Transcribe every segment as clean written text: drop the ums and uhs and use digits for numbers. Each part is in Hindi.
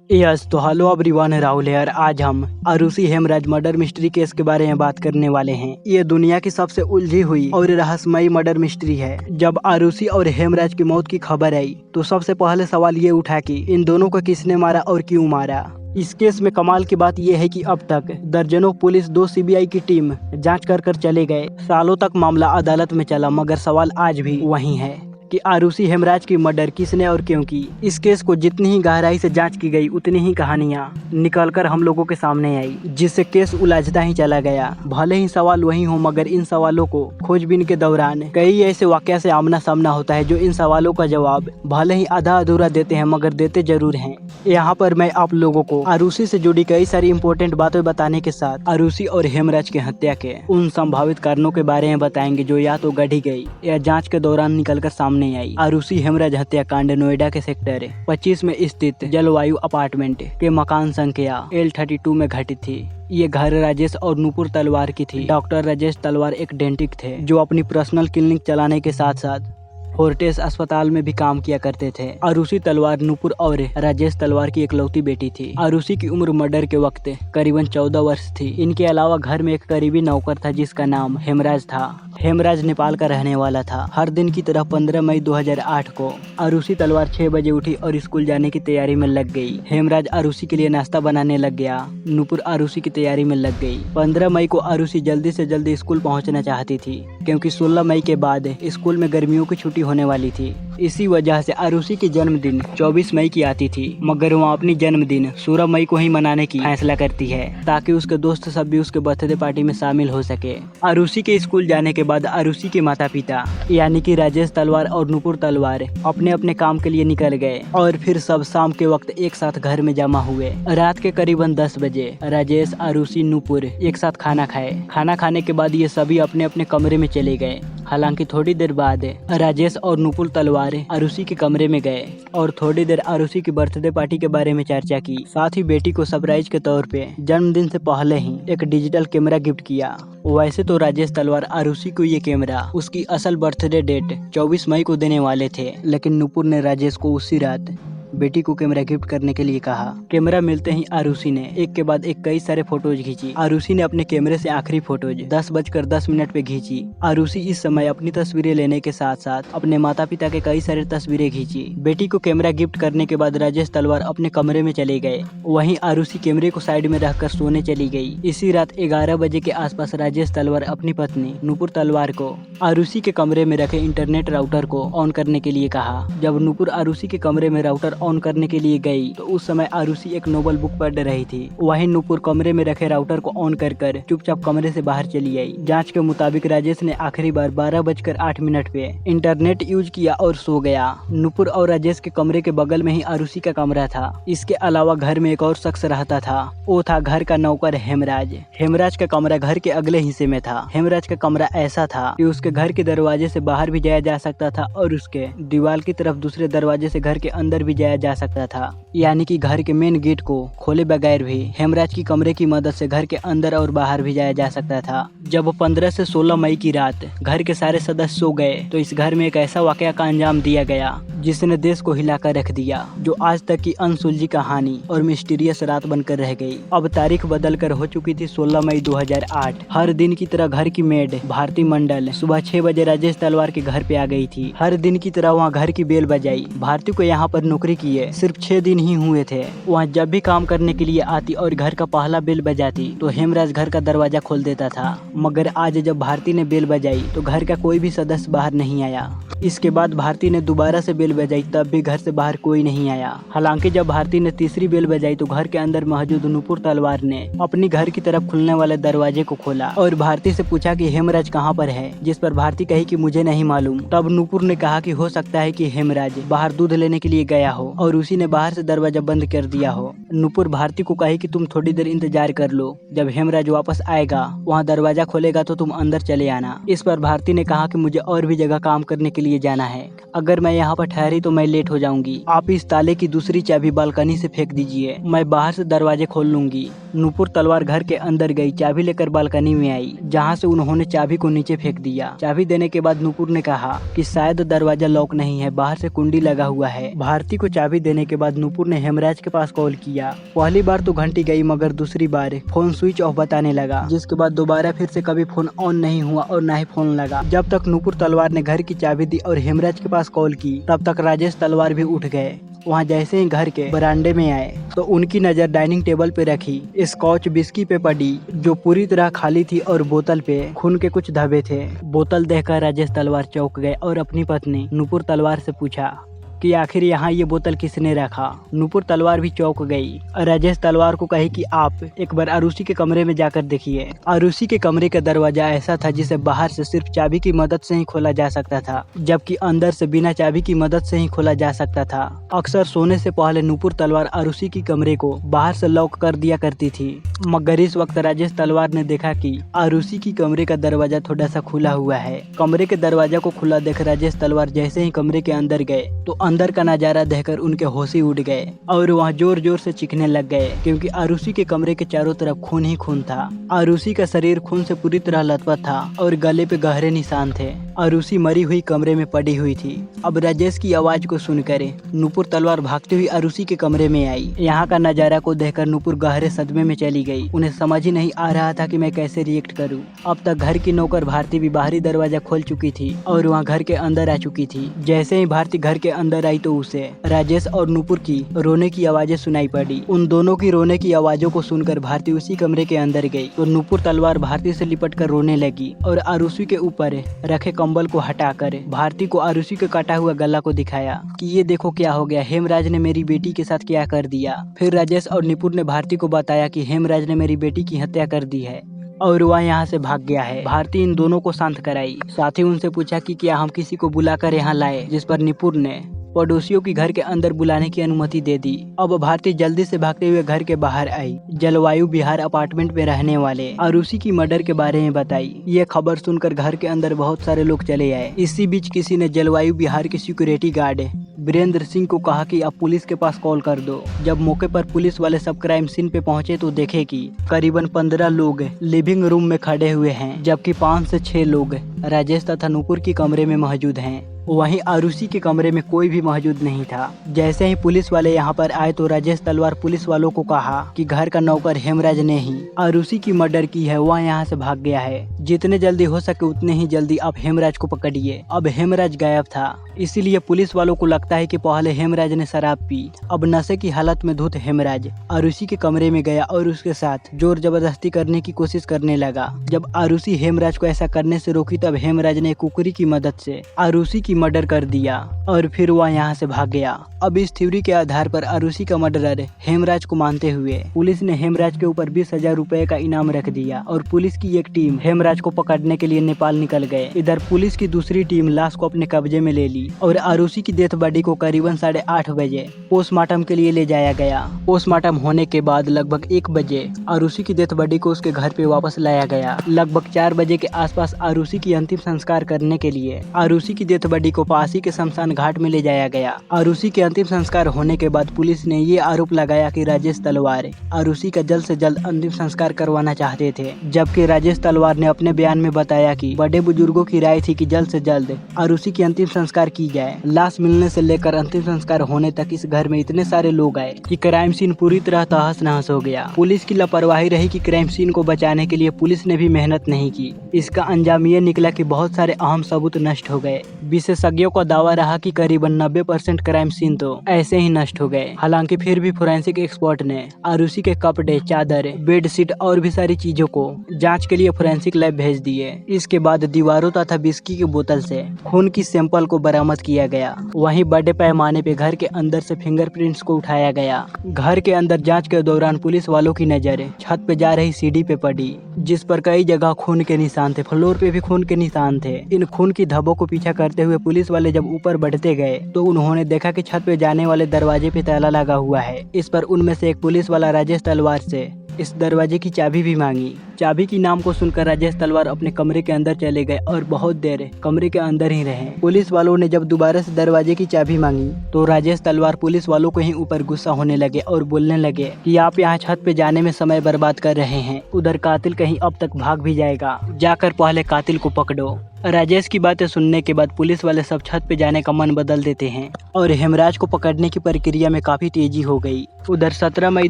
यस तो हेलो एवरीवन, राहुल है और आज हम Arushi Hemraj murder mystery case के बारे में बात करने वाले हैं। ये दुनिया की सबसे उलझी हुई और रहस्यमयी मर्डर मिस्ट्री है। जब अरुषि और हेमराज की मौत की खबर आई तो सबसे पहले सवाल ये उठा कि इन दोनों को किसने मारा और क्यों मारा। इस केस में कमाल की बात यह है कि अब तक दर्जनों पुलिस, 2 सीबीआई की टीम जांच कर चले गए। सालों तक मामला अदालत में चला, मगर सवाल आज भी वही है कि अरुषि हेमराज की मर्डर किसने और क्यों की। इस केस को जितनी ही गहराई से जांच की गई उतनी ही कहानियां निकलकर हम लोगों के सामने आई, जिससे केस उलझता ही चला गया। भले ही सवाल वही हो, मगर इन सवालों को खोजबीन के दौरान कई ऐसे वाकया से आमना सामना होता है जो इन सवालों का जवाब भले ही आधा अधूरा देते हैं, मगर देते जरूर हैं। यहाँ पर मैं आप लोगों को अरुषि से जुड़ी कई सारी इम्पोर्टेंट बातें बताने के साथ अरुषि और हेमराज की हत्या के उन संभावित कारणों के बारे में बताएंगे जो या तो गढ़ी गई या जांच के दौरान निकलकर सामने आई। अरुषि हेमराज हत्याकांड नोएडा के सेक्टर 25 में स्थित जलवायु अपार्टमेंट के मकान संख्या L32 में घटित थी। ये घर राजेश और नूपुर तलवार की थी। डॉक्टर राजेश तलवार एक डेंटिस्ट थे जो अपनी पर्सनल क्लिनिक चलाने के साथ साथ फोर्टिस अस्पताल में भी काम किया करते थे। अरुषि तलवार नूपुर और राजेश तलवार की इकलौती बेटी थी। अरुषि की उम्र मर्डर के वक्त करीबन 14 वर्ष थी। इनके अलावा घर में एक करीबी नौकर था जिसका नाम हेमराज था। हेमराज नेपाल का रहने वाला था। हर दिन की तरह 15 मई 2008 को अरुषि तलवार 6 बजे उठी और स्कूल जाने की तैयारी में लग गई। हेमराज अरुषि के लिए नाश्ता बनाने लग गया। नूपुर अरुषि की तैयारी में लग गई। 15 मई को अरुषि जल्दी से जल्दी स्कूल पहुंचना चाहती थी क्योंकि 16 मई के बाद स्कूल में गर्मियों की छुट्टी होने वाली थी। इसी वजह से अरुषि की जन्मदिन 24 मई की आती थी, मगर वह अपनी जन्मदिन 16 मई को ही मनाने की फैसला करती है ताकि उसके दोस्त सब भी उसके बर्थडे पार्टी में शामिल हो सके। अरुषि के स्कूल जाने के बाद अरुषि के माता पिता यानी कि राजेश तलवार और नूपुर तलवार अपने अपने काम के लिए निकल गए और फिर सब शाम के वक्त एक साथ घर में जमा हुए। रात के करीबन 10 बजे राजेश, अरुषि, नूपुर एक साथ खाना खाए। खाना खाने के बाद ये सभी अपने अपने कमरे में चले गए। हालांकि थोड़ी देर बाद राजेश और नूपुर तलवार अरुषि के कमरे में गए और थोड़ी देर अरुषि की बर्थडे पार्टी के बारे में चर्चा की। साथ ही बेटी को सरप्राइज के तौर पे जन्मदिन से पहले ही एक डिजिटल कैमरा गिफ्ट किया। वैसे तो राजेश तलवार अरुषि को ये कैमरा उसकी असल बर्थडे डेट 24 मई को देने वाले थे, लेकिन नूपुर ने राजेश को उसी रात बेटी को कैमरा गिफ्ट करने के लिए कहा। कैमरा मिलते ही अरुषि ने एक के बाद एक कई सारे फोटोज खींची। अरुषि ने अपने कैमरे से आखिरी फोटोज 10:10 पे खींची। अरुषि इस समय अपनी तस्वीरें लेने के साथ साथ अपने माता पिता के कई सारे तस्वीरें खींची। बेटी को कैमरा गिफ्ट करने के बाद राजेश तलवार अपने कमरे में चले गए। वहीं अरुषि कैमरे को साइड में रखकर सोने चली गई। इसी रात 11 बजे के आसपास राजेश तलवार अपनी पत्नी नूपुर तलवार को अरुषि के कमरे में रखे इंटरनेट राउटर को ऑन करने के लिए कहा। जब नूपुर अरुषि के कमरे में राउटर ऑन करने के लिए गई तो उस समय अरुषि एक नोवेल बुक पढ़ रही थी। वहीं नूपुर कमरे में रखे राउटर को ऑन कर चुपचाप कमरे से बाहर चली आई। जांच के मुताबिक राजेश ने आखिरी बार 12:08 पे इंटरनेट यूज किया और सो गया। नूपुर और राजेश के कमरे के बगल में ही अरुषि का कमरा था। इसके अलावा घर में एक और शख्स रहता था, वो था घर का नौकर हेमराज। हेमराज का कमरा घर के अगले हिस्से में था। हेमराज का कमरा ऐसा था कि उसके घर के दरवाजे से बाहर भी जाया जा सकता था और उसके दीवार की तरफ दूसरे दरवाजे से घर के अंदर भी जाया जा सकता था, यानी कि घर के मेन गेट को खोले बगैर भी हेमराज की कमरे की मदद से घर के अंदर और बाहर भी जाया जा सकता था। जब 15 से 16 मई की रात घर के सारे सदस्य सो गए तो इस घर में एक ऐसा वाकया का अंजाम दिया गया जिसने देश को हिलाकर रख दिया, जो आज तक की अनसुलझी कहानी और मिस्टीरियस रात बनकर रह गई। अब तारीख बदलकर हो चुकी थी 16 मई 2008। हर दिन की तरह घर की मेड भारती मंडल सुबह 6 बजे राजेश तलवार के घर पे आ गई थी। हर दिन की तरह वहाँ घर की बेल बजाई। भारती को यहाँ पर नौकरी किए सिर्फ 6 दिन ही हुए थे। वहाँ जब भी काम करने के लिए आती और घर का पहला बेल बजाती तो हेमराज घर का दरवाजा खोल देता था, मगर आज जब भारती ने बेल बजाई तो घर का कोई भी सदस्य बाहर नहीं आया। इसके बाद भारती ने दोबारा से बेल बजाई, तब भी घर से बाहर कोई नहीं आया। हालांकि जब भारती ने तीसरी बेल बजाई तो घर के अंदर मौजूद नूपुर तलवार ने अपनी घर की तरफ खुलने वाले दरवाजे को खोला और भारती से पूछा कि हेमराज कहाँ पर है, जिस पर भारती कही कि मुझे नहीं मालूम। तब नूपुर ने कहा कि हो सकता है कि हेमराज बाहर दूध लेने के लिए गया हो और उसी ने बाहर से दरवाजा बंद कर दिया हो। नूपुर भारती को कही कि तुम थोड़ी देर इंतजार कर लो, जब हेमराज वापस आएगा वहाँ दरवाजा खोलेगा तो तुम अंदर चले आना। इस पर भारती ने कहा कि मुझे और भी जगह काम करने के लिए जाना है, अगर मैं यहाँ पर ठहरी तो मैं लेट हो जाऊंगी। आप इस ताले की दूसरी चाबी बालकनी से फेंक दीजिए, मैं बाहर से दरवाजे खोल लूंगी। नूपुर तलवार घर के अंदर गई, चाबी लेकर बालकनी में आई, जहाँ से उन्होंने चाबी को नीचे फेंक दिया। चाबी देने के बाद नूपुर ने कहा कि शायद दरवाजा लॉक नहीं है, बाहर से कुंडी लगा हुआ है। भारती को चाबी देने के बाद नूपुर ने हेमराज के पास कॉल किया। पहली बार तो घंटी गई, मगर दूसरी बार फोन स्विच ऑफ बताने लगा, जिसके बाद दोबारा फिर से कभी फोन ऑन नहीं हुआ और न ही फोन लगा। जब तक नूपुर तलवार ने घर की चाबी दी और हेमराज के पास कॉल की, तब तक राजेश तलवार भी उठ गए। वहाँ जैसे ही घर के बरामदे में आए तो उनकी नजर डाइनिंग टेबल पे रखी स्कॉच विस्की पे पड़ी, जो पूरी तरह खाली थी, और बोतल पे खून के कुछ धब्बे थे। बोतल देखकर राजेश तलवार चौंक गए और अपनी पत्नी नूपुर तलवार से पूछा कि आखिर यहाँ ये बोतल किसने रखा। नूपुर तलवार भी चौंक गई। राजेश तलवार को कही कि आप एक बार आरुषि के कमरे में जाकर देखिए। आरुषि के कमरे का दरवाजा ऐसा था जिसे बाहर से सिर्फ चाबी की मदद से ही खोला जा सकता था, जबकि अंदर से बिना चाबी की मदद से ही खोला जा सकता था। अक्सर सोने से पहले नूपुर तलवार आरुषि की कमरे को बाहर से लॉक कर दिया करती थी, मगर इस वक्त राजेश तलवार ने देखा कि आरुषि की कमरे का दरवाजा थोड़ा सा खुला हुआ है। कमरे के दरवाजा को खुला देख राजेश तलवार जैसे ही कमरे के अंदर गए तो अंदर का नजारा देखकर उनके होश ही उड़ गए और वहाँ जोर जोर से चीखने लग गए, क्योंकि आरुषि के कमरे के चारों तरफ खून ही खून था। आरुषि का शरीर खून से पूरी तरह लथपथ था और गले पे गहरे निशान थे। आरुषि मरी हुई कमरे में पड़ी हुई थी। अब राजेश की आवाज को सुनकर नूपुर तलवार भागती हुई आरुषि के कमरे में आई। यहाँ का नजारा को देखकर नूपुर गहरे सदमे में चली गई। उन्हें समझ ही नहीं आ रहा था कि मैं कैसे रिएक्ट करूँ। अब तक घर की नौकर भारती भी बाहरी दरवाजा खोल चुकी थी और वहाँ घर के अंदर आ चुकी थी। जैसे ही भारती घर के अंदर आई तो उसे राजेश और नूपुर की रोने की आवाजें सुनाई पड़ी। उन दोनों की रोने की आवाजों को सुनकर भारती उसी कमरे के अंदर गई तो नूपुर तलवार भारती से लिपट कर रोने लगी और आरुषि के ऊपर रखे कंबल को हटाकर भारती को आरुषि के काटा हुआ गला को दिखाया कि ये देखो क्या हो गया, हेमराज ने मेरी बेटी के साथ क्या कर दिया। फिर राजेश और नूपुर ने भारती को बताया कि हेमराज ने मेरी बेटी की हत्या कर दी है और वह यहाँ से भाग गया है। भारती इन दोनों को शांत कराई, साथ ही उनसे पूछा कि क्या हम किसी को बुलाकर यहाँ लाए, जिस पर नूपुर ने पड़ोसियों की घर के अंदर बुलाने की अनुमति दे दी। अब भारती जल्दी से भागते हुए घर के बाहर आई। जलवायु विहार अपार्टमेंट में रहने वाले आरुषि की मर्डर के बारे में बताई। ये खबर सुनकर घर के अंदर बहुत सारे लोग चले आए। इसी बीच किसी ने जलवायु विहार के सिक्योरिटी गार्ड वीरेंद्र सिंह को कहा कि आप पुलिस के पास कॉल कर दो। जब मौके पर पुलिस वाले सब क्राइम सीन पे पहुंचे तो देखे कि करीबन 15 लोग लिविंग रूम में खड़े हुए हैं, जबकि 5 से 6 लोग राजेश तथा नूपुर के कमरे में मौजूद हैं। वहीं आरुषि के कमरे में कोई भी मौजूद नहीं था। जैसे ही पुलिस वाले यहाँ पर आए तो राजेश तलवार पुलिस वालों को कहा कि घर का नौकर हेमराज ने ही आरुषि की मर्डर की है, वह यहाँ से भाग गया है। जितने जल्दी हो सके उतने ही जल्दी आप हेमराज को पकड़िए। अब हेमराज गायब था, इसीलिए पुलिस वालों को लगता है कि पहले हेमराज ने शराब पी। अब नशे की हालत में धुत हेमराज आरुषि के कमरे में गया और उसके साथ जोर जबरदस्ती करने की कोशिश करने लगा। जब आरुषि हेमराज को ऐसा करने से रोकी तब हेमराज ने कुकरी की मदद से आरुषि की मर्डर कर दिया और फिर वह यहाँ से भाग गया। अब इस थ्योरी के आधार पर आरुषि का मर्डरर हेमराज को मानते हुए पुलिस ने हेमराज के ऊपर 20,000 रुपए का इनाम रख दिया और पुलिस की एक टीम हेमराज को पकड़ने के लिए नेपाल निकल गए। इधर पुलिस की दूसरी टीम लाश को अपने कब्जे में ले ली और आरुषि की डेथ बॉडी को करीबन 8:30 बजे पोस्टमार्टम के लिए ले जाया गया। पोस्टमार्टम होने के बाद लगभग 1 बजे आरुषि की डेथ बॉडी को उसके घर पे वापस लाया गया। लगभग 4 बजे के आसपास आरुषि की अंतिम संस्कार करने के लिए आरुषि की डेथ बॉडी को पासी के शमशान घाट में ले जाया गया। आरुषि के अंतिम संस्कार होने के बाद पुलिस ने ये आरोप लगाया कि राजेश तलवार आरुषि का जल्द से जल्द अंतिम संस्कार करवाना चाहते थे, जबकि राजेश तलवार ने अपने बयान में बताया कि बड़े बुजुर्गों की राय थी कि जल्द से जल्द आरुषि की अंतिम संस्कार की जाए। लाश मिलने से लेकर अंतिम संस्कार होने तक इस घर में इतने सारे लोग आए कि क्राइम सीन पूरी तरह तहस नहस हो गया। पुलिस की लापरवाही रही कि क्राइम सीन को बचाने के लिए पुलिस ने भी मेहनत नहीं की। इसका अंजाम ये निकला कि बहुत सारे अहम सबूत नष्ट हो गए। विशेषज्ञों का दावा रहा कि करीबन 90% क्राइम सीन तो ऐसे ही नष्ट हो गए। हालांकि फिर भी फोरेंसिक एक्सपर्ट ने आरुषि के कपड़े, चादर, बेडशीट और भी सारी चीजों को जांच के लिए फोरेंसिक लैब भेज दिए। इसके बाद दीवारों तथा विस्की की बोतल से खून की सैंपल को बरामद किया गया। वहीं बड़े पैमाने पे घर के अंदर से फिंगरप्रिंट्स को उठाया गया। घर के अंदर जांच के दौरान पुलिस वालों की नजर छत पे जा रही सीढ़ी पे पड़ी, जिस पर कई जगह खून के निशान थे। फ्लोर पे भी खून के निशान थे। इन खून की धब्बों को पीछा करते हुए पुलिस वाले जब ऊपर बढ़ते गए तो उन्होंने देखा कि छत पे जाने वाले दरवाजे पे ताला लगा हुआ है। इस पर उनमें से एक पुलिस वाला राजेश तलवार से इस दरवाजे की चाबी भी मांगी। चाबी की नाम को सुनकर राजेश तलवार अपने कमरे के अंदर चले गए और बहुत देर कमरे के अंदर ही रहे। पुलिस वालों ने जब दोबारा से दरवाजे की चाबी मांगी तो राजेश तलवार पुलिस वालों को ही ऊपर गुस्सा होने लगे और बोलने लगे कि आप यहाँ छत पे जाने में समय बर्बाद कर रहे हैं। उधर कातिल कहीं अब तक भाग भी जाएगा, जाकर पहले कातिल को पकड़ो। राजेश की बातें सुनने के बाद पुलिस वाले सब छत पे जाने का मन बदल देते हैं और हेमराज को पकड़ने की प्रक्रिया में काफी तेजी हो गई। उधर 17 मई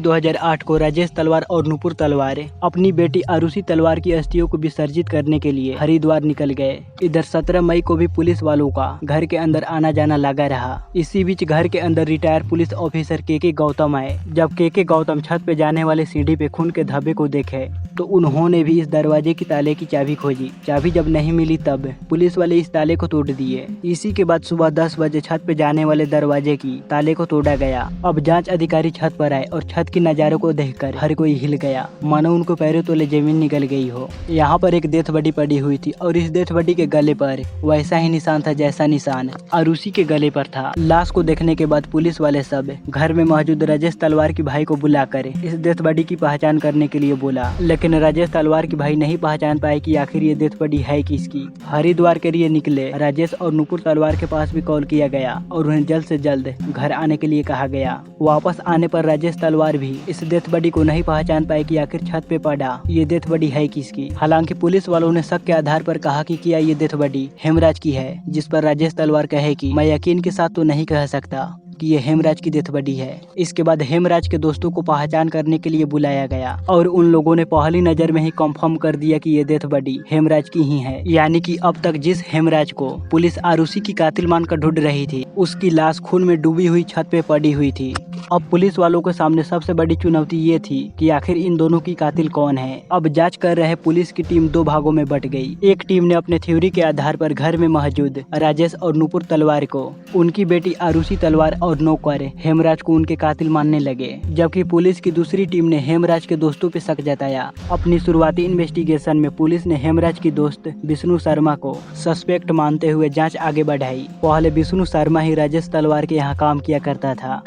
2008 को राजेश तलवार और नुपुर तलवार अपनी बेटी आरुषि तलवार की अस्थियों को विसर्जित करने के लिए हरिद्वार निकल गए। इधर 17 मई को भी पुलिस वालों का घर के अंदर आना जाना लगा रहा। इसी बीच घर के अंदर रिटायर पुलिस ऑफिसर के गौतम आए। जब के गौतम छत पे जाने वाले सीढ़ी पे खून के धब्बे को देखे तो उन्होंने भी इस दरवाजे की ताले की चाबी खोजी। चाबी जब नहीं मिली तब पुलिस वाले इस ताले को तोड़ दिए। इसी के बाद सुबह 10 बजे छत पे जाने वाले दरवाजे की ताले को तोड़ा गया। अब जांच अधिकारी छत पर आए और छत की नजारों को देखकर हर कोई हिल गया, मानो उनको पैरों तले जमीन निकल गई हो। यहाँ पर एक डेथ बॉडी पड़ी हुई थी और इस डेथ बॉडी के गले पर वैसा ही निशान था जैसा निशान आरुषि के गले पर था। लाश को देखने के बाद पुलिस वाले सब घर में मौजूद राजेश तलवार की भाई को बुलाकर इस डेथ बॉडी की पहचान करने के लिए बोला, लेकिन राजेश तलवार की भाई नहीं पहचान पाए कि आखिर ये डेथ बॉडी है किसकी। हरिद्वार के लिए निकले राजेश और नुपुर तलवार के पास भी कॉल किया गया और उन्हें जल्द से जल्द घर आने के लिए कहा गया। वापस आने पर राजेश तलवार भी इस डेथ बॉडी को नहीं पहचान पाए कि आखिर छत पे पड़ा ये डेथ बॉडी है किसकी। हालांकि पुलिस वालों ने शक के आधार पर कहा कि क्या ये डेथ बॉडी हेमराज की है, जिस पर राजेश तलवार कहे कि मैं यकीन के साथ तो नहीं कह सकता कि ये हेमराज की डेथ बॉडी है। इसके बाद हेमराज के दोस्तों को पहचान करने के लिए बुलाया गया और उन लोगों ने पहली नजर में ही कंफर्म कर दिया कि ये डेथ बॉडी हेमराज की ही है। यानी कि अब तक जिस हेमराज को पुलिस आरुषि की कातिल मानकर ढूंढ रही थी उसकी लाश खून में डूबी हुई छत पे पड़ी हुई थी। अब पुलिस वालों के सामने सबसे बड़ी चुनौती ये थी कि आखिर इन दोनों की कातिल कौन है। अब जांच कर रहे पुलिस की टीम दो भागों में बट गई। एक टीम ने अपने थ्योरी के आधार पर घर में मौजूद राजेश और नुपुर तलवार को, उनकी बेटी आरुषि तलवार और नौकर हेमराज को उनके कातिल मानने लगे, जबकि पुलिस की दूसरी टीम ने हेमराज के दोस्तों पे शक जताया। अपनी शुरुआती इन्वेस्टिगेशन में पुलिस ने हेमराज की दोस्त विष्णु शर्मा को सस्पेक्ट मानते हुए जांच आगे बढ़ाई। पहले विष्णु शर्मा ही राजेश तलवार के यहाँ काम किया करता था,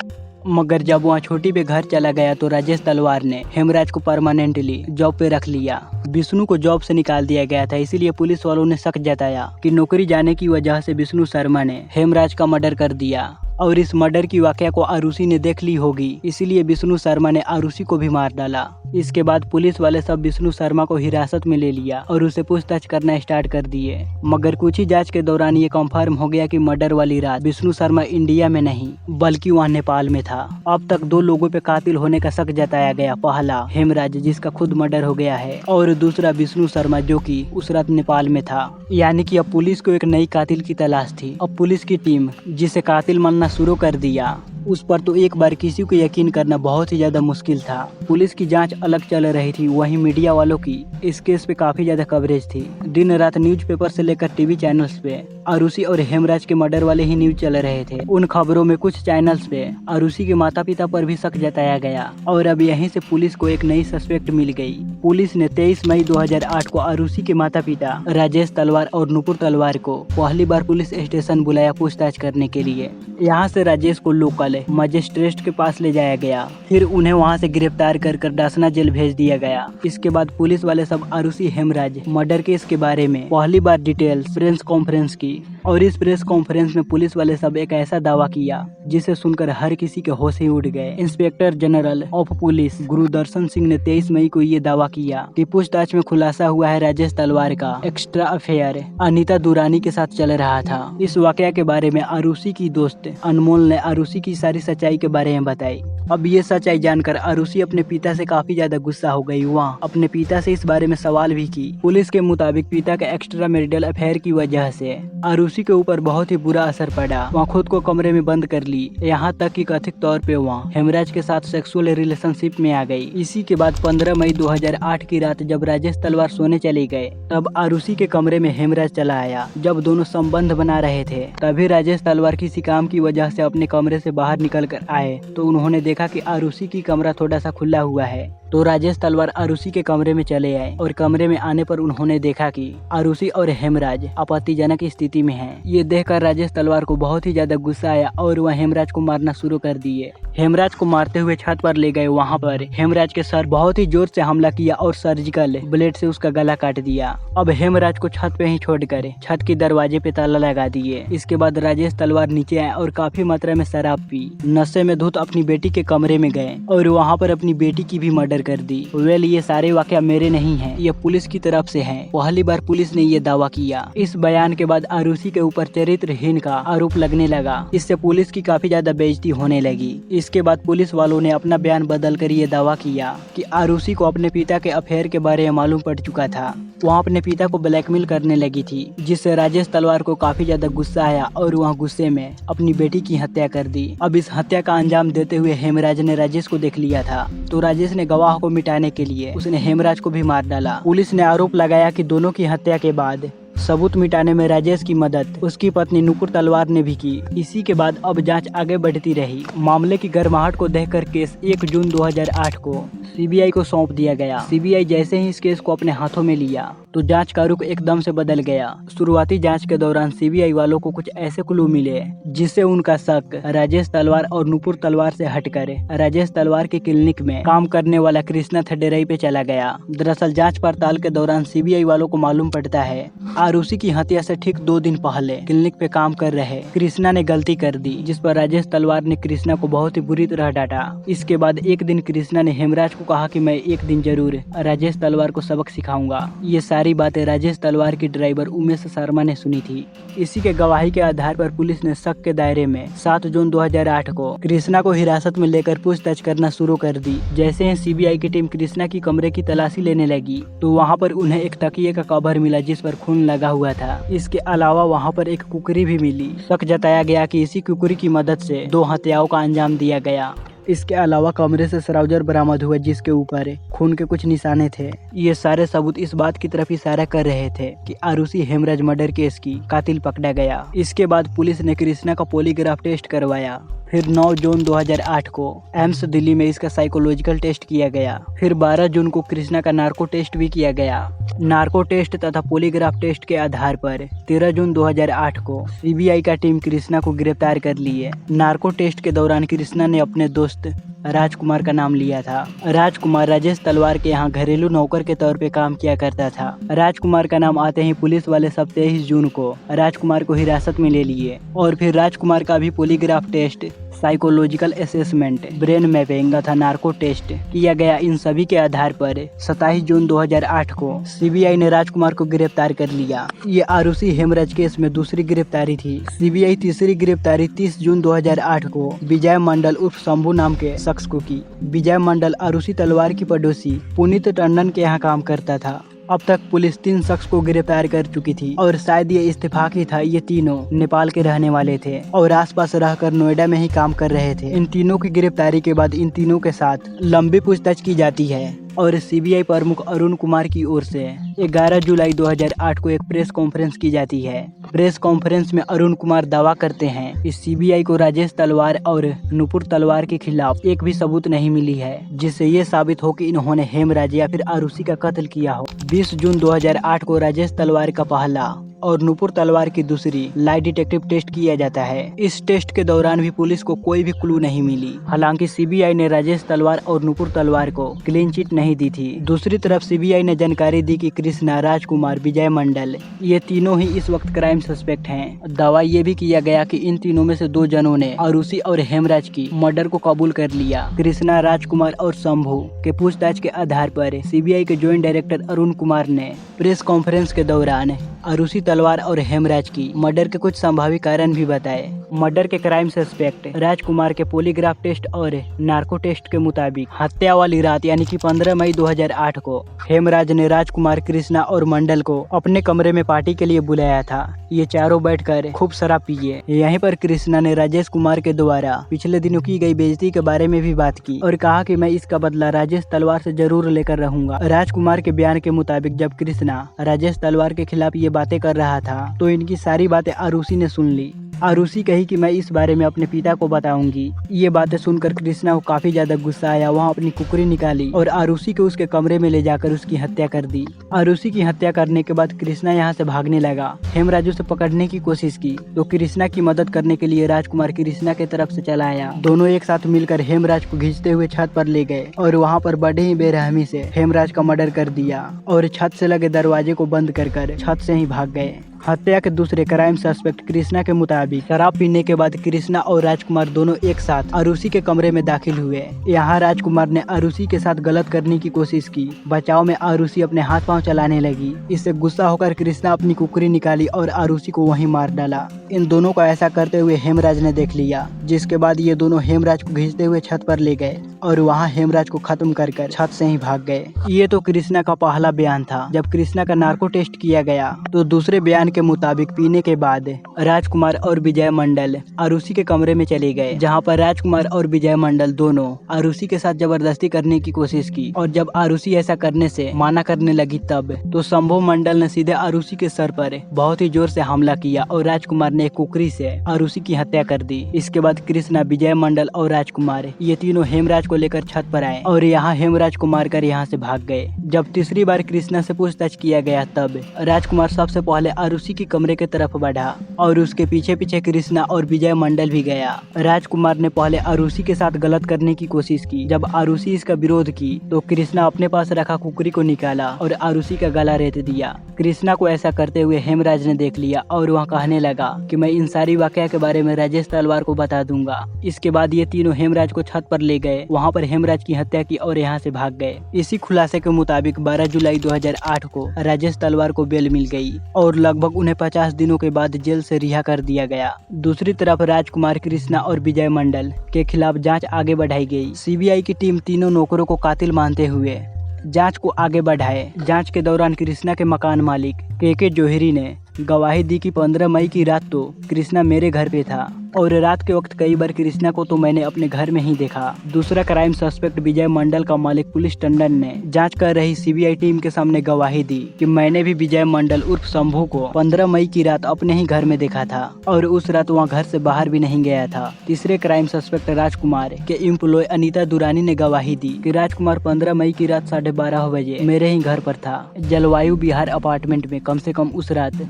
मगर जब वहाँ छुट्टी पे घर चला गया तो राजेश तलवार ने हेमराज को परमानेंटली जॉब पे रख लिया। विष्णु को जॉब से निकाल दिया गया था, इसीलिए पुलिस वालों ने शक जताया कि नौकरी जाने की वजह से विष्णु शर्मा ने हेमराज का मर्डर कर दिया और इस मर्डर की वाकया को आरुषि ने देख ली होगी, इसीलिए विष्णु शर्मा ने आरुषि को भी मार डाला। इसके बाद पुलिस वाले सब विष्णु शर्मा को हिरासत में ले लिया और उसे पूछताछ करना स्टार्ट कर दिए। मगर कुछ ही जांच के दौरान ये कंफर्म हो गया कि मर्डर वाली रात विष्णु शर्मा इंडिया में नहीं बल्कि वहाँ नेपाल में था। अब तक दो लोगों पे कातिल होने का शक जताया गया, पहला हेमराज जिसका खुद मर्डर हो गया है और दूसरा विष्णु शर्मा जो कि उस रात नेपाल में था। यानी कि अब पुलिस को एक नई कातिल की तलाश थी। अब पुलिस की टीम जिसे कातिल मानना शुरू कर दिया उस पर तो एक बार किसी को यकीन करना बहुत ही ज्यादा मुश्किल था। पुलिस की जांच अलग चल रही थी, वहीं मीडिया वालों की इस केस पे काफी ज्यादा कवरेज थी। दिन रात न्यूज़पेपर से लेकर टीवी चैनल्स पे आरुषि और हेमराज के मर्डर वाले ही न्यूज चल रहे थे। उन खबरों में कुछ चैनल्स पे आरुषि के माता पिता पर भी शक जताया गया और अब यहीं से पुलिस को एक नई सस्पेक्ट मिल गई। पुलिस ने 23 मई 2008 को आरुषि के माता पिता राजेश तलवार और नुपुर तलवार को पहली बार पुलिस स्टेशन बुलाया पूछताछ करने के लिए। यहाँ से राजेश को लोकल मजिस्ट्रेट के पास ले जाया गया, फिर उन्हें वहाँ से गिरफ्तार कर डासना जेल भेज दिया गया। इसके बाद पुलिस वाले सब आरुषि हेमराज मर्डर केस के बारे में पहली बार डिटेल्स प्रेस कॉन्फ्रेंस की और इस प्रेस कॉन्फ्रेंस में पुलिस वाले सब एक ऐसा दावा किया जिसे सुनकर हर किसी के होश ही उड़ गए। Inspector general of police Gurudarshan Singh ने 23 मई को ये दावा किया कि पूछताछ में खुलासा हुआ है राजेश तलवार का एक्स्ट्रा अफेयर अनीता दुरानी के साथ चल रहा था। इस वाकया के बारे में आरुषि की दोस्त अनमोल ने आरुषि की सारी सच्चाई के बारे में बताई। अब ये सच्चाई जानकर आरुषि अपने पिता से काफी ज्यादा गुस्सा हो गई। वहाँ अपने पिता से इस बारे में सवाल भी की। पुलिस के मुताबिक पिता के एक्स्ट्रा मैरिटल अफेयर की वजह से आरुषि के ऊपर बहुत ही बुरा असर पड़ा। वहाँ खुद को कमरे में बंद कर ली, यहाँ तक कि कथित तौर पे वहाँ हेमराज के साथ सेक्सुअल रिलेशनशिप में आ गई। इसी के बाद 15 मई 2008 की रात जब राजेश तलवार सोने चले गए तब आरुषि के कमरे में हेमराज चला आया। जब दोनों संबंध बना रहे थे तभी राजेश तलवार किसी काम की वजह से अपने कमरे से बाहर निकल कर आए तो उन्होंने देखा कि आरुषि की कमरा थोड़ा सा खुला हुआ है। तो राजेश तलवार आरुषि के कमरे में चले आए और कमरे में आने पर उन्होंने देखा कि आरुषि और हेमराज आपत्तिजनक स्थिति में हैं। ये देखकर राजेश तलवार को बहुत ही ज्यादा गुस्सा आया और वह हेमराज को मारना शुरू कर दिए। हेमराज को मारते हुए छत पर ले गए। वहाँ पर हेमराज के सर बहुत ही जोर से हमला किया और सर्जिकल ब्लेड से उसका गला काट दिया। अब हेमराज को छत पे ही छोड़कर छत के दरवाजे पे ताला लगा दिए। इसके बाद राजेश तलवार नीचे आए और काफी मात्रा में शराब पी नशे में धुत अपनी बेटी के कमरे में गए और वहाँ पर अपनी बेटी की भी मर्डर कर दी। वेल, ये सारे वाकया मेरे नहीं हैं, ये पुलिस की तरफ से हैं। पहली बार पुलिस ने ये दावा किया। इस बयान के बाद आरुषि के ऊपर चरित्रहीन का आरोप लगने लगा। इससे पुलिस की काफी ज्यादा बेइज्जती होने लगी। इसके बाद पुलिस वालों ने अपना बयान बदलकर ये दावा किया कि आरुषि को अपने पिता के अफेयर के बारे में मालूम पड़ चुका था। वह अपने पिता को ब्लैकमेल करने लगी थी, जिससे राजेश तलवार को काफी ज्यादा गुस्सा आया और वह गुस्से में अपनी बेटी की हत्या कर दी। अब इस हत्या का अंजाम देते हुए हेमराज ने राजेश को देख लिया था, तो राजेश ने गवाह को मिटाने के लिए उसने हेमराज को भी मार डाला। पुलिस ने आरोप लगाया कि दोनों की हत्या के बाद सबूत मिटाने में राजेश की मदद उसकी पत्नी नुपुर तलवार ने भी की। इसी के बाद अब जांच आगे बढ़ती रही। मामले की गर्माहट को देखकर केस 1 जून 2008 को सीबीआई को सौंप दिया गया। सीबीआई जैसे ही इस केस को अपने हाथों में लिया तो जांच का रुख एकदम से बदल गया। शुरुआती जांच के दौरान सीबीआई वालों को कुछ ऐसे क्लू मिले जिससे उनका शक राजेश तलवार और नुपुर तलवार से हटकर राजेश तलवार के क्लिनिक में काम करने वाला कृष्णा थडेराई पे चला गया। दरअसल जांच पड़ताल के दौरान सीबीआई वालों को मालूम पड़ता है आरुषि की हत्या से ठीक 2 दिन पहले क्लिनिक पे काम कर रहे कृष्णा ने गलती कर दी, जिस पर राजेश तलवार ने कृष्णा को बहुत ही बुरी तरह डांटा। इसके बाद एक दिन कृष्णा ने हेमराज को कहा कि मैं एक दिन जरूर राजेश तलवार को सबक सिखाऊंगा। ये सारी बातें राजेश तलवार की ड्राइवर उमेश शर्मा ने सुनी थी। इसी के गवाही के आधार पर पुलिस ने शक के दायरे में 7 जून 2008 को कृष्णा को हिरासत में लेकर पूछताछ करना शुरू कर दी। जैसे ही सीबीआई की टीम कृष्णा की कमरे की तलाशी लेने लगी तो वहाँ पर उन्हें एक तकिए का कवर मिला जिस पर खून लगा हुआ था। इसके अलावा वहाँ पर एक कुकरी भी मिली। शक जताया गया कि इसी कुकरी की मदद से 2 हत्याओं का अंजाम दिया गया। इसके अलावा कमरे से सराउजर बरामद हुआ जिसके ऊपर खून के कुछ निशाने थे। ये सारे सबूत इस बात की तरफ इशारा कर रहे थे कि आरुषि हेमराज मर्डर केस की कातिल पकड़ा गया। इसके बाद पुलिस ने कृष्णा का पॉलीग्राफ टेस्ट करवाया। फिर 9 जून 2008 को एम्स दिल्ली में इसका साइकोलॉजिकल टेस्ट किया गया। फिर 12 जून को कृष्णा का नार्को टेस्ट भी किया गया। नार्को टेस्ट तथा पॉलीग्राफ टेस्ट के आधार पर 13 जून 2008 को सीबीआई का टीम कृष्णा को गिरफ्तार कर लिए। नार्को टेस्ट के दौरान कृष्णा ने अपने दोस्त राजकुमार का नाम लिया था। राजकुमार राजेश तलवार के यहाँ घरेलू नौकर के तौर पे काम किया करता था। राजकुमार का नाम आते ही पुलिस वाले 27 जून को राजकुमार को हिरासत में ले लिए और फिर राजकुमार का भी polygraph test, psychological assessment, brain mapping तथा नार्को टेस्ट किया गया। इन सभी के आधार पर 27 जून 2008 को सीबीआई ने राजकुमार को गिरफ्तार कर लिया। ये आरुषि हेमराज केस में दूसरी गिरफ्तारी थी। सीबीआई तीसरी गिरफ्तारी 30 जून 2008 को विजय मंडल उर्फ शंभू नाम के शख्स को की। विजय मंडल आरुषि तलवार की पड़ोसी पुनीत टंडन के यहाँ काम करता था। अब तक पुलिस 3 शख्स को गिरफ्तार कर चुकी थी और शायद ये इत्तेफाकी था। ये तीनों नेपाल के रहने वाले थे और आसपास रहकर नोएडा में ही काम कर रहे थे। इन तीनों की गिरफ्तारी के बाद इन तीनों के साथ लंबी पूछताछ की जाती है और सीबीआई प्रमुख अरुण कुमार की ओर से 11 जुलाई 2008 को एक प्रेस कॉन्फ्रेंस की जाती है। प्रेस कॉन्फ्रेंस में अरुण कुमार दावा करते हैं कि सीबीआई को राजेश तलवार और नुपुर तलवार के खिलाफ एक भी सबूत नहीं मिली है जिससे ये साबित हो कि इन्होंने हेमराज या फिर आरुषि का कत्ल किया हो। 20 जून 2008 को राजेश तलवार का पहला और नुपुर तलवार की दूसरी लाई डिटेक्टिव टेस्ट किया जाता है। इस टेस्ट के दौरान भी पुलिस को कोई भी क्लू नहीं मिली। हालांकि सीबीआई ने राजेश तलवार और नुपुर तलवार को क्लीन चिट नहीं दी थी। दूसरी तरफ सीबीआई ने जानकारी दी कि कृष्णा, राजकुमार, विजय मंडल ये तीनों ही इस वक्त क्राइम सस्पेक्ट हैं। दावा ये भी किया गया कि इन तीनों में से 2 जनों ने आरुषि और हेमराज की मर्डर को कबूल कर लिया। कृष्णा, राजकुमार और शंभू के पूछताछ के आधार पर सीबीआई के ज्वाइंट डायरेक्टर अरुण कुमार ने प्रेस कॉन्फ्रेंस के दौरान आरुषि तलवार और हेमराज की मर्डर के कुछ संभावित कारण भी बताए। मर्डर के क्राइम सस्पेक्ट राजकुमार के पॉलीग्राफ टेस्ट और नार्को टेस्ट के मुताबिक हत्या वाली रात यानी कि 15 मई 2008 को हेमराज ने राजकुमार, कृष्णा और मंडल को अपने कमरे में पार्टी के लिए बुलाया था। ये चारों बैठकर खूब शराब पिए। यहीं पर कृष्णा ने राजेश कुमार के द्वारा पिछले दिनों की गई बेइज्जती के बारे में भी बात की और कहा कि मैं इसका बदला राजेश तलवार से जरूर लेकर रहूंगा। राजकुमार के बयान के मुताबिक जब कृष्णा राजेश तलवार के खिलाफ ये बातें कर रहा था तो इनकी सारी बातें आरुषि ने सुन ली। आरुषि कही कि मैं इस बारे में अपने पिता को बताऊंगी। ये बातें सुनकर कृष्णा को काफी ज्यादा गुस्सा आया। वहाँ अपनी कुकरी निकाली और आरुषि को उसके कमरे में ले जाकर उसकी हत्या कर दी। आरुषि की हत्या करने के बाद कृष्णा यहाँ से भागने लगा। हेमराज उसे उसे पकड़ने की कोशिश की तो कृष्णा की मदद करने के लिए राजकुमार कृष्णा की तरफ से चला आया। दोनों एक साथ मिलकर हेमराज को खींचते हुए छत पर ले गए और वहाँ पर बड़े ही बेरहमी से हेमराज का मर्डर कर दिया और छत से लगे दरवाजे को बंद कर छत से ही भाग गए। हत्या के दूसरे क्राइम सस्पेक्ट कृष्णा के मुताबिक शराब पीने के बाद कृष्णा और राजकुमार दोनों एक साथ आरुषि के कमरे में दाखिल हुए। यहाँ राजकुमार ने आरुषि के साथ गलत करने की कोशिश की। बचाव में आरुषि अपने हाथ पांव चलाने लगी। इससे गुस्सा होकर कृष्णा अपनी कुकरी निकाली और आरुषि को वहीं मार डाला। इन दोनों को ऐसा करते हुए हेमराज ने देख लिया, जिसके बाद ये दोनों हेमराज को खींचते हुए छत पर ले गए और वहाँ हेमराज को खत्म कर छत से ही भाग गए। ये तो कृष्णा का पहला बयान था। जब कृष्णा का नार्को टेस्ट किया गया तो दूसरे बयान के मुताबिक पीने के बाद राजकुमार और विजय मंडल आरुषि के कमरे में चले गए, जहां पर राजकुमार और विजय मंडल दोनों आरुषि के साथ जबरदस्ती करने की कोशिश की और जब आरुषि ऐसा करने से माना करने लगी तब तो शंभू मंडल ने सीधे आरुषि के सर पर बहुत ही जोर से हमला किया और राजकुमार ने एक कुकरी से आरुषि की हत्या कर दी। इसके बाद कृष्णा, विजय मंडल और राजकुमार ये तीनों हेमराज को लेकर छत पर आए और यहाँ हेमराज को मारकर यहाँ से भाग गए। जब तीसरी बार कृष्णा से पूछताछ किया गया तब राजकुमार सबसे पहले आरुषि की कमरे की तरफ बढ़ा और उसके पीछे पीछे कृष्णा और विजय मंडल भी गया। राजकुमार ने पहले आरुषि के साथ गलत करने की कोशिश की। जब आरुषि इसका विरोध की तो कृष्णा अपने पास रखा कुकरी को निकाला और आरुषि का गला रेत दिया। कृष्णा को ऐसा करते हुए हेमराज ने देख लिया और वह कहने लगा कि मैं इन सारी वाकया के बारे में राजेश तलवार को बता दूंगा। इसके बाद ये तीनों हेमराज को छत पर ले गए, वहाँ पर हेमराज की हत्या की और यहाँ से भाग गए। इसी खुलासे के मुताबिक 12 जुलाई 2008 को राजेश तलवार को बेल मिल गई और लगभग उन्हें 50 दिनों के बाद जेल से रिहा कर दिया गया। दूसरी तरफ राजकुमार, कृष्णा और विजय मंडल के खिलाफ जांच आगे बढ़ाई गई। सीबीआई की टीम तीनों नौकरों को कातिल मानते हुए जांच को आगे बढ़ाए। जांच के दौरान कृष्णा के मकान मालिक के जोहरी ने गवाही दी कि 15 मई की रात तो कृष्णा मेरे घर पे था और रात के वक्त कई बार कृष्णा को तो मैंने अपने घर में ही देखा। दूसरा क्राइम सस्पेक्ट विजय मंडल का मालिक पुलिस टंडन ने जांच कर रही सीबीआई टीम के सामने गवाही दी कि मैंने भी विजय मंडल उर्फ शंभू को 15 मई की रात अपने ही घर में देखा था और उस रात वहाँ घर से बाहर भी नहीं गया था। तीसरे क्राइम सस्पेक्ट राजकुमार के एम्प्लॉय अनीता दुरानी ने गवाही दी कि राजकुमार 15 मई की रात 12:30 बजे मेरे ही घर पर था। जलवायु बिहार अपार्टमेंट में कम से कम उस रात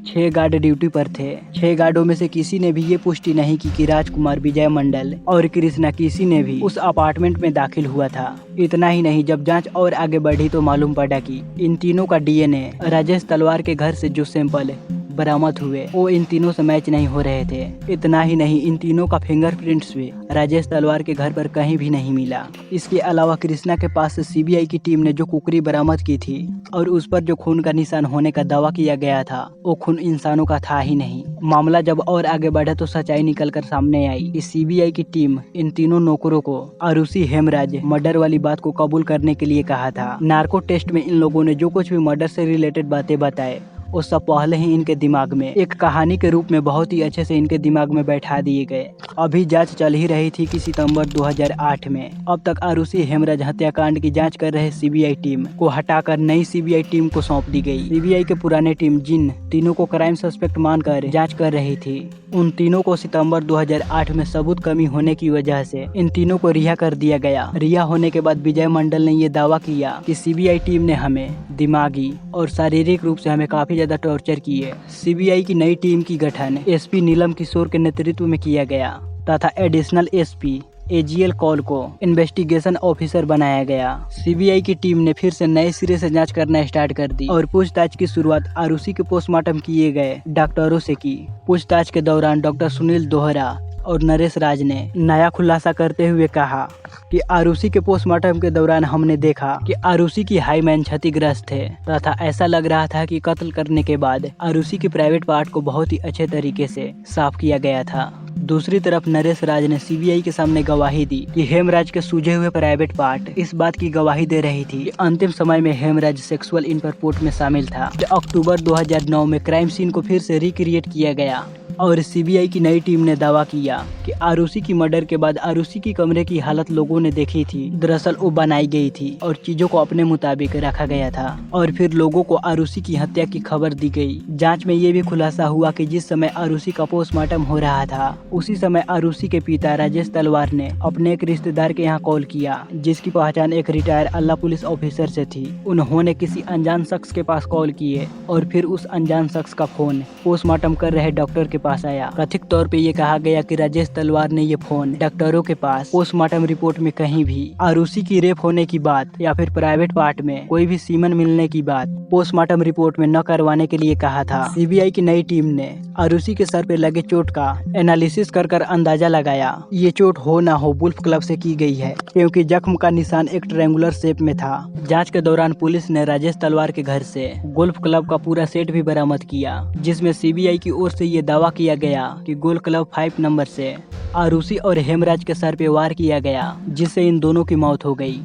6 गार्ड ड्यूटी पर थे। 6 गार्डों में से किसी ने भी ये पुष्टि नहीं की कि राजकुमार, विजय मंडल और कृष्णा किसी ने भी उस अपार्टमेंट में दाखिल हुआ था। इतना ही नहीं, जब जांच और आगे बढ़ी तो मालूम पड़ा कि इन तीनों का डीएनए राजेश तलवार के घर से जो सैंपल बरामद हुए वो इन तीनों से मैच नहीं हो रहे थे। इतना ही नहीं, इन तीनों का फिंगरप्रिंट्स भी राजेश तलवार के घर पर कहीं भी नहीं मिला। इसके अलावा कृष्णा के पास से सीबीआई की टीम ने जो कुकरी बरामद की थी और उस पर जो खून का निशान होने का दावा किया गया था वो खून इंसानों का था ही नहीं। मामला जब और आगे बढ़ा तो सच्चाई निकलकर सामने आई कि सीबीआई की टीम इन तीनों नौकरों को आरुषि हेमराज मर्डर वाली बात को कबूल करने के लिए कहा था। नार्को टेस्ट में इन लोगों ने जो कुछ भी मर्डर से रिलेटेड बातें बताए वो सब पहले ही इनके दिमाग में एक कहानी के रूप में बहुत ही अच्छे से इनके दिमाग में बैठा दिए गए। अभी जांच चल ही रही थी कि सितंबर 2008 में अब तक आरुषि हेमराज हत्याकांड की जांच कर रहे सीबीआई टीम को हटाकर नई सीबीआई टीम को सौंप दी गई। सीबीआई के पुराने टीम जिन तीनों को क्राइम सस्पेक्ट मानकर जांच कर रही थी उन तीनों को सितंबर 2008 में सबूत कमी होने की वजह से इन तीनों को रिहा कर दिया गया। रिहा होने के बाद विजय मंडल ने ये दावा किया कि सीबीआई टीम ने हमें दिमागी और शारीरिक रूप से हमें काफी ज्यादा टॉर्चर किए। सीबीआई की नई टीम की गठन एसपी नीलम किशोर के नेतृत्व में किया गया तथा एडिशनल एसपी एजीएल कॉल को इन्वेस्टिगेशन ऑफिसर बनाया गया। सीबीआई की टीम ने फिर से नए सिरे से जांच करना स्टार्ट कर दी और पूछताछ की शुरुआत आरुषि के पोस्टमार्टम किए गए डॉक्टरों से की। पूछताछ के दौरान डॉक्टर सुनील दोहरा और नरेश राज ने नया खुलासा करते हुए कहा कि आरुषि के पोस्टमार्टम के दौरान हमने देखा कि आरुषि की हाईमैन क्षतिग्रस्त थे तथा ऐसा लग रहा था कि कत्ल करने के बाद आरुषि के प्राइवेट पार्ट को बहुत ही अच्छे तरीके से साफ किया गया था। दूसरी तरफ नरेश राज ने सीबीआई के सामने गवाही दी कि हेमराज के सूजे हुए प्राइवेट पार्ट इस बात की गवाही दे रही थी कि अंतिम समय में हेमराज सेक्सुअल इंटरकोर्स में शामिल था। अक्टूबर 2009 में क्राइम सीन को फिर से रिक्रिएट किया गया और सीबीआई की नई टीम ने दावा किया कि आरुषि की मर्डर के बाद आरुषि की कमरे की हालत लोगों लोगों ने देखी थी दरअसल वो बनाई गई थी और चीजों को अपने मुताबिक रखा गया था और फिर लोगों को आरुषि की हत्या की खबर दी गई। जांच में ये भी खुलासा हुआ कि जिस समय आरुषि का पोस्टमार्टम हो रहा था उसी समय आरुषि के पिता राजेश तलवार ने अपने एक रिश्तेदार के यहाँ कॉल किया जिसकी पहचान एक रिटायर आला पुलिस ऑफिसर से थी। उन्होंने किसी अनजान शख्स के पास कॉल किए और फिर उस अनजान शख्स का फोन पोस्टमार्टम कर रहे डॉक्टर के पास आया। कथित तौर पे ये कहा गया कि राजेश तलवार ने ये फोन डॉक्टरों के पास पोस्टमार्टम रिपोर्ट में कहीं भी आरुषि की रेप होने की बात या फिर प्राइवेट पार्ट में कोई भी सीमन मिलने की बात पोस्टमार्टम रिपोर्ट में न करवाने के लिए कहा था। सीबीआई की नई टीम ने आरुषि के सर पे लगे चोट का एनालिसिस कर अंदाजा लगाया ये चोट हो ना हो वुल्फ क्लब से की गई है क्योंकि जख्म का निशान एक ट्रायंगुलर शेप में था। जांच के दौरान पुलिस ने राजेश तलवार के घर से गोल्फ क्लब का पूरा सेट भी बरामद किया जिसमें सीबीआई की ओर से ये दावा किया गया कि गोल्फ क्लब 5 नंबर से आरुषि और हेमराज के सर पे वार किया गया जिससे इन दोनों की मौत हो गई।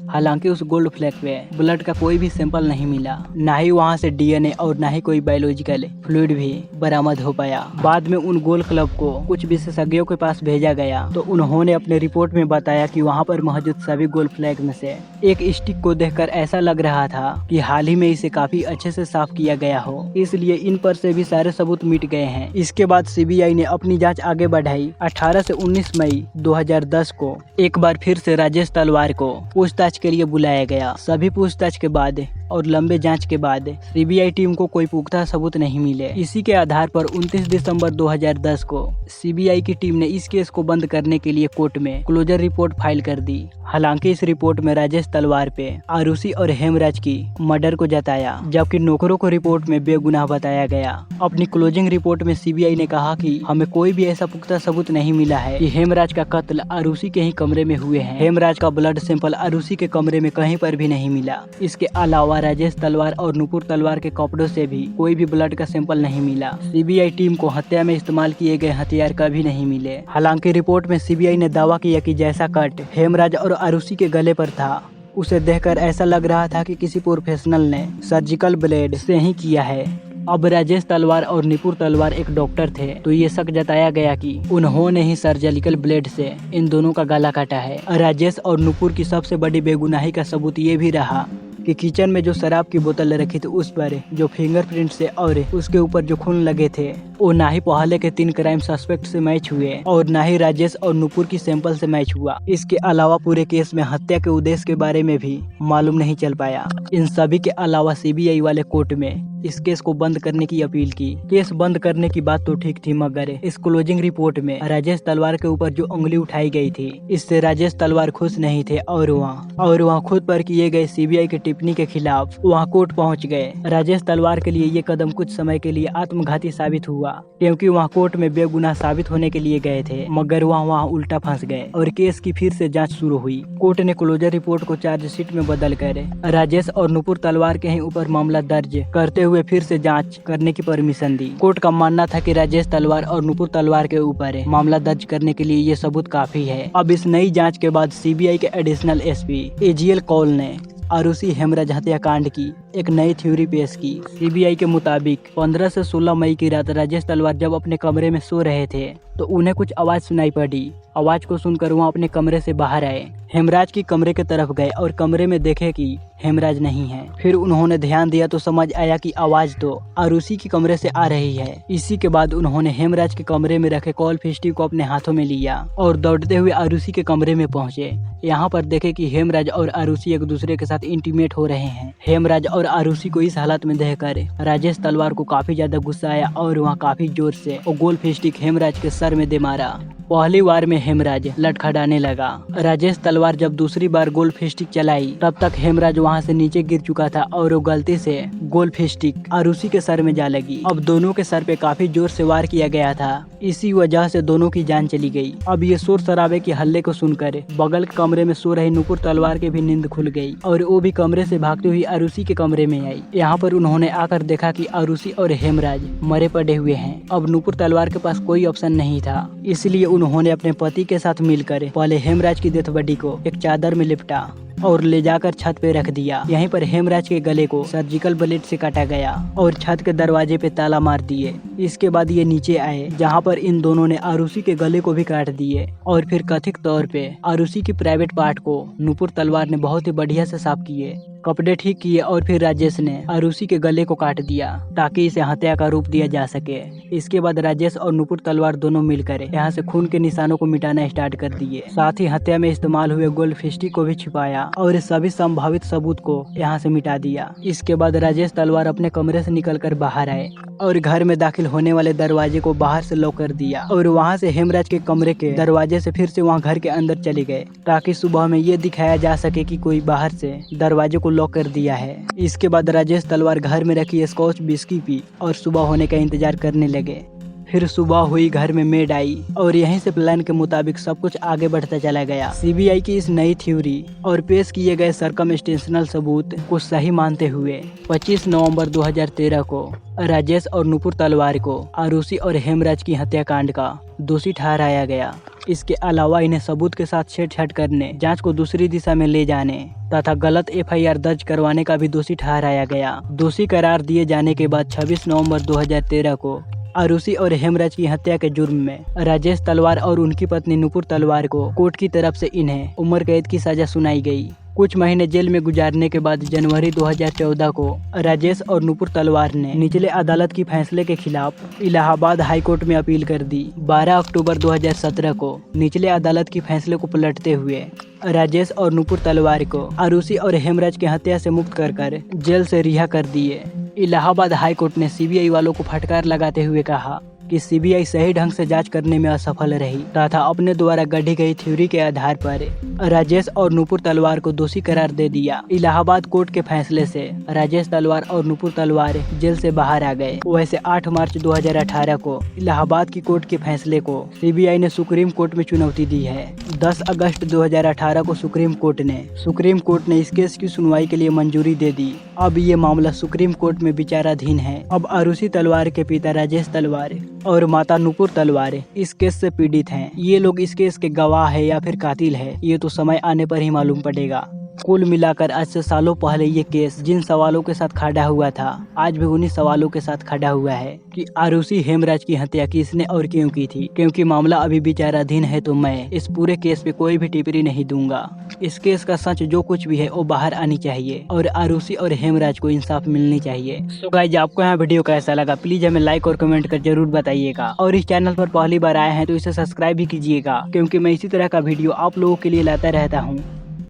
हालांकि उस गोल्ड फ्लैग पे ब्लड का कोई भी सैंपल नहीं मिला, ना ही वहां से डीएनए और ना ही कोई बायोलॉजिकल फ्लूइड भी बरामद हो पाया। बाद में उन गोल्ड क्लब को कुछ विशेषज्ञों के पास भेजा गया तो उन्होंने अपने रिपोर्ट में बताया कि वहां पर मौजूद सभी गोल्ड फ्लैग में से एक स्टिक को देखकर ऐसा लग रहा था कि हाल ही में इसे काफी अच्छे से साफ किया गया हो, इसलिए इन पर से भी सारे सबूत मिट गए हैं। इसके बाद सीबीआई ने अपनी जाँच आगे बढ़ाई। 18 से 19 मई 2010 को एक बार फिर से राजेश तलवार को पूछताछ के लिए बुलाया गया। सभी पूछताछ के बाद और लंबे जांच के बाद सीबीआई टीम को कोई पुख्ता सबूत नहीं मिले। इसी के आधार पर 29 दिसंबर 2010 को सीबीआई की टीम ने इस केस को बंद करने के लिए कोर्ट में क्लोजर रिपोर्ट फाइल कर दी। हालांकि इस रिपोर्ट में राजेश तलवार पे आरुषि और हेमराज की मर्डर को जताया जबकि नौकरों को रिपोर्ट में बेगुनाह बताया गया। अपनी क्लोजिंग रिपोर्ट में सीबीआई ने कहा कि हमें कोई भी ऐसा पुख्ता सबूत नहीं मिला है कि हेमराज का कत्ल आरुषि के ही कमरे में हुए हैं। हेमराज का ब्लड सैंपल आरुषि के कमरे में कहीं पर भी नहीं मिला। इसके अलावा राजेश तलवार और नुपुर तलवार के कपड़ों से भी कोई भी ब्लड का सैंपल नहीं मिला। सीबीआई टीम को हत्या में इस्तेमाल किए गए हथियार कभी नहीं मिले। हालांकि रिपोर्ट में सीबीआई ने दावा किया कि जैसा कट हेमराज और आरुषि के गले पर था उसे देखकर ऐसा लग रहा था कि किसी प्रोफेशनल ने सर्जिकल ब्लेड से ही किया है। अब राजेश तलवार और निपुर तलवार एक डॉक्टर थे तो ये शक जताया गया कि उन्होंने ही सर्जिकल ब्लेड से इन दोनों का गला काटा है। राजेश और नुपुर की सबसे बड़ी बेगुनाही का सबूत ये भी रहा कि किचन में जो शराब की बोतल रखी थी उस पर जो फिंगरप्रिंट से और उसके ऊपर जो खून लगे थे वो ना ही पहले के 3 क्राइम सस्पेक्ट से मैच हुए और ना ही राजेश और नुपुर की सैंपल से मैच हुआ। इसके अलावा पूरे केस में हत्या के उद्देश्य के बारे में भी मालूम नहीं चल पाया। इन सभी के अलावा सीबीआई वाले कोर्ट में इस केस को बंद करने की अपील की। केस बंद करने की बात तो ठीक थी मगर इस क्लोजिंग रिपोर्ट में राजेश तलवार के ऊपर जो उंगली उठाई गई थी इससे राजेश तलवार खुश नहीं थे और वहाँ खुद पर किए गए सीबीआई के टिप्पणी के खिलाफ वहाँ कोर्ट पहुँच गए। राजेश तलवार के लिए ये कदम कुछ समय के लिए आत्मघाती साबित हुआ क्योंकि वहाँ कोर्ट में बेगुनाह साबित होने के लिए गए थे मगर वहाँ उल्टा फंस गए और केस की फिर से जाँच शुरू हुई। कोर्ट ने क्लोजर रिपोर्ट को चार्जशीट में बदल कर राजेश और नुपुर तलवार के ही ऊपर मामला दर्ज करते हुए फिर से जांच करने की परमिशन दी। कोर्ट का मानना था कि राजेश तलवार और नुपुर तलवार के ऊपर मामला दर्ज करने के लिए ये सबूत काफी है। अब इस नई जांच के बाद सीबीआई के एडिशनल एसपी एजीएल कौल ने आरुषि हेमराज हत्याकांड की एक नई थ्योरी पेश की। सीबीआई के मुताबिक 15 से 16 मई की रात राजेश तलवार जब अपने कमरे में सो रहे थे तो उन्हें कुछ आवाज सुनाई पड़ी। आवाज को सुनकर वो अपने कमरे से बाहर आए, हेमराज की कमरे के तरफ गए और कमरे में देखे कि हेमराज नहीं है। फिर उन्होंने ध्यान दिया तो समझ आया कि आवाज तो आरुषि की कमरे से आ रही है। इसी के बाद उन्होंने हेमराज के कमरे में रखे कॉल्फ स्टिक को अपने हाथों में लिया और दौड़ते हुए आरुषि के कमरे में पहुंचे। यहाँ पर देखे कि हेमराज और आरुषि एक दूसरे के साथ इंटीमेट हो रहे हैं। हेमराज और आरुषि को इस हालत में देखकर राजेश तलवार को काफी ज्यादा गुस्सा आया और वहाँ काफी जोर से गोल्फ स्टिक हेमराज के सर में दे मारा। पहली बार में हेमराज लटखड़ाने लगा। राजेश तलवार जब दूसरी बार गोल्फ स्टिक चलाई तब तक हेमराज वहां से नीचे गिर चुका था और वो गलती से गोल्फ स्टिक आरुषि के सर में जा लगी। अब दोनों के सर पे काफी जोर से वार किया गया था, इसी वजह से दोनों की जान चली गई। अब ये शोर शराबे के हल्ले को सुनकर बगल के कमरे में सो रही नुपुर तलवार के भी नींद खुल गई और वो भी कमरे से भागती हुई आरुषि के कमरे में आई। यहाँ पर उन्होंने आकर देखा कि आरुषि और हेमराज मरे पड़े हुए हैं। अब नुपुर तलवार के पास कोई ऑप्शन नहीं था, इसलिए उन्होंने अपने पति के साथ मिलकर पहले हेमराज की डेथ बॉडी को एक चादर में लिपटा और ले जाकर छत पे रख दिया। यहीं पर हेमराज के गले को सर्जिकल ब्लेड से काटा गया और छत के दरवाजे पे ताला मार दिए। इसके बाद ये नीचे आए जहाँ पर इन दोनों ने आरुषि के गले को भी काट दिए और फिर कथित तौर पे आरुषि की प्राइवेट पार्ट को नुपुर तलवार ने बहुत ही बढ़िया से साफ किए, कपड़े ठीक किए और फिर राजेश ने आरुषि के गले को काट दिया ताकि इसे हत्या का रूप दिया जा सके। इसके बाद राजेश और नुपुर तलवार दोनों मिलकर यहाँ से खून के निशानों को मिटाना स्टार्ट कर दिए। साथ ही हत्या में इस्तेमाल हुए गोल्ड फिस्टी को भी छिपाया और सभी संभावित सबूत को यहाँ से मिटा दिया। इसके बाद राजेश तलवार अपने कमरे से निकलकर बाहर आए और घर में दाखिल होने वाले दरवाजे को बाहर से लॉक कर दिया और वहाँ से हेमराज के कमरे के दरवाजे से फिर से वहाँ घर के अंदर चले गए ताकि सुबह में ये दिखाया जा सके कि कोई बाहर से दरवाजे को लॉक कर दिया है। इसके बाद राजेश तलवार घर में रखी स्कॉच बिस्की पी और सुबह होने का इंतजार करने लगे। फिर सुबह हुई, घर में मेड आई और यहीं से प्लान के मुताबिक सब कुछ आगे बढ़ता चला गया। सीबीआई की इस नई थ्योरी और पेश किए गए सरकमस्टेंशियल सबूत को सही मानते हुए 25 नवंबर 2013 को राजेश और नुपुर तलवार को आरुषि और हेमराज की हत्याकांड का दोषी ठहराया गया। इसके अलावा इन्हें सबूत के साथ छेड़छाड़ करने, जांच को दूसरी दिशा में ले जाने तथा गलत एफआईआर दर्ज करवाने का भी दोषी ठहराया गया। दोषी करार दिए जाने के बाद 26 नवंबर 2013 को आरुषि और हेमराज की हत्या के जुर्म में राजेश तलवार और उनकी पत्नी नुपुर तलवार को कोर्ट की तरफ से इन्हें उम्र कैद की सजा सुनाई गई। कुछ महीने जेल में गुजारने के बाद जनवरी 2014 को राजेश और नुपुर तलवार ने निचले अदालत की फैसले के खिलाफ इलाहाबाद हाई कोर्ट में अपील कर दी। 12 अक्टूबर 2017 को निचले अदालत की फैसले को पलटते हुए राजेश और नुपुर तलवार को आरुषि और हेमराज की हत्या से मुक्त कर जेल से रिहा कर दिए। इलाहाबाद हाई कोर्ट ने सीबीआई वालों को फटकार लगाते हुए कहा कि सीबीआई सही ढंग से जांच करने में असफल रही तथा अपने द्वारा गढ़ी गई थ्योरी के आधार पर राजेश और नुपुर तलवार को दोषी करार दे दिया। इलाहाबाद कोर्ट के फैसले से राजेश तलवार और नुपुर तलवार जेल से बाहर आ गए। वैसे 8 मार्च 2018 को इलाहाबाद की कोर्ट के फैसले को सीबीआई ने सुप्रीम कोर्ट में चुनौती दी है। 10 अगस्त 2018 को सुप्रीम कोर्ट ने इस केस की सुनवाई के लिए मंजूरी दे दी। अब ये मामला सुप्रीम कोर्ट में विचाराधीन है। अब आरुषि तलवार के पिता राजेश तलवार और माता नुपुर तलवार इस केस से पीड़ित हैं। ये लोग इस केस के गवाह है या फिर कातिल है, ये तो समय आने पर ही मालूम पड़ेगा। कुल मिलाकर आज से सालों पहले ये केस जिन सवालों के साथ खड़ा हुआ था, आज भी उन्हीं सवालों के साथ खड़ा हुआ है कि आरुषि हेमराज की हत्या किसने और क्यों की थी। क्योंकि मामला अभी विचाराधीन है तो मैं इस पूरे केस पे कोई भी टिप्पणी नहीं दूंगा। इस केस का सच जो कुछ भी है वो बाहर आनी चाहिए और आरुषि और हेमराज को इंसाफ मिलनी चाहिए। सो गाइस, आपको यहाँ वीडियो कैसा लगा प्लीज हमें लाइक और कमेंट कर जरूर बताइएगा और इस चैनल पर पहली बार आए हैं तो इसे सब्सक्राइब भी कीजिएगा क्योंकि मैं इसी तरह का वीडियो आप लोगों के लिए लाता रहता हूँ।